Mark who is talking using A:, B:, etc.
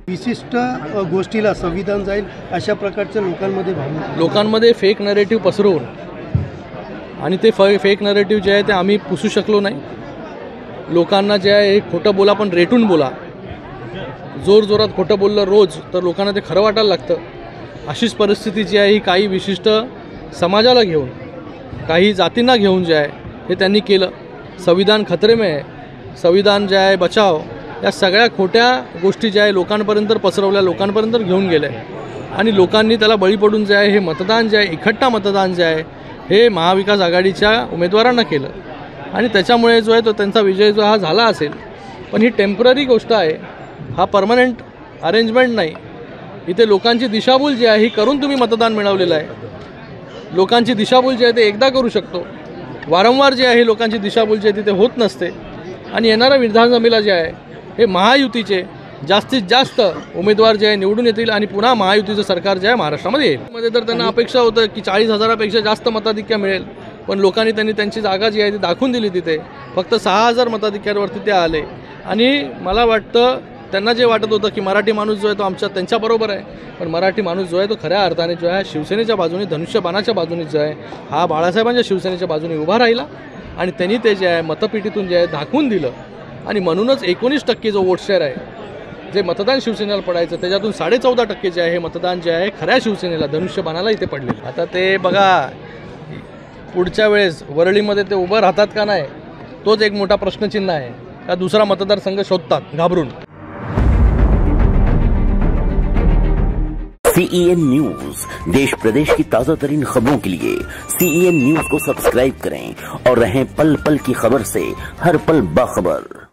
A: विशिष्ट गोष्टीला संविधान जाईल अशा प्रकारच्या
B: लोकांमध्ये फेक नरेटिव्ह पसरवून आणि ते फेक नरेटिव्ह जे आहे ते आम्ही पुसू शकलो नाही। लोकांना जे आहे खोटं बोला पण रेटून बोला, जोर जोरात खोटं बोललं रोज तर लोकांना ते खरं वाटायला लागतं। अशीच परिस्थिती जी आहे ही काही विशिष्ट समाजाला घेऊन, काही जातींना घेऊन जे आहे हे त्यांनी केलं। संविधान खतरे में आहे, संविधान जे आहे बचाव, या सगळ्या खोट्या गोष्टी ज्या आहे लोकांपर्यंत पसरवल्या, लोकांपर्यंत घेऊन गेल्या आणि लोकांनी त्याला बळी पडून जे आहे हे मतदान जे आहे इखट्टा मतदान जे आहे हे महाविकास आघाडीच्या उमेदवारांना केलं आणि त्याच्यामुळे जो आहे तो त्यांचा विजय जो हा झाला असेल। पण ही टेम्पररी गोष्ट आहे, हा परमनंट अरेंजमेंट नाही। इथे लोकांची दिशाभूल जी आहे ही करून तुम्ही मतदान मिळवलेलं आहे। लोकांची दिशाभूल जी आहे ते एकदा करू शकतो, वारंवार जे आहे लोकांची दिशाभूल जी आहे तिथे होत नसते आणि येणाऱ्या विधानसभेला जे आहे हे महायुतीचे जास्तीत जास्त उमेदवार जे आहे निवडून येतील आणि पुन्हा महायुतीचं सरकार जे आहे महाराष्ट्रामध्ये येईल। मध्ये तर त्यांना अपेक्षा होतं की 40,000पेक्षा जास्त मताधिक्य मिळेल, पण लोकांनी त्यांची जागा जी आहे ती दाखवून दिली। तिथे फक्त 6,000 मताधिक्यांवरती ते आले आणि मला वाटतं त्यांना जे वाटत होतं की मराठी माणूस जो आहे तो त्यांच्याबरोबर आहे, पण मराठी माणूस जो आहे तो खऱ्या अर्थाने जो आहे शिवसेनेच्या बाजूने, धनुष्यबाणाच्या बाजूने जो आहे हा बाळासाहेबांच्या शिवसेनेच्या बाजूने उभा राहिला आणि त्यांनी ते जे आहे मतपेटीतून जे आहे दाखवून दिलं आणि म्हणूनच 19% जो वोट शेअर आहे जे मतदान शिवसेनेला पडायचं त्याच्यातून 14.5% जे आहे हे मतदान जे आहे खऱ्या शिवसेनेला, धनुष्यबाणाला इथे पडले। आता ते बघा पुढच्या वेळेस वरळीमध्ये ते उभं राहतात का नाही तोच एक मोठा प्रश्नचिन्ह आहे, का दुसरा मतदारसंघ शोधतात घाबरून।
C: CEN न्यूज, देश प्रदेश की ताजा तरीन खबरों के लिए CEN न्यूज को सब्सक्राइब करें और रहें पल पल की खबर से हर पल बाखबर।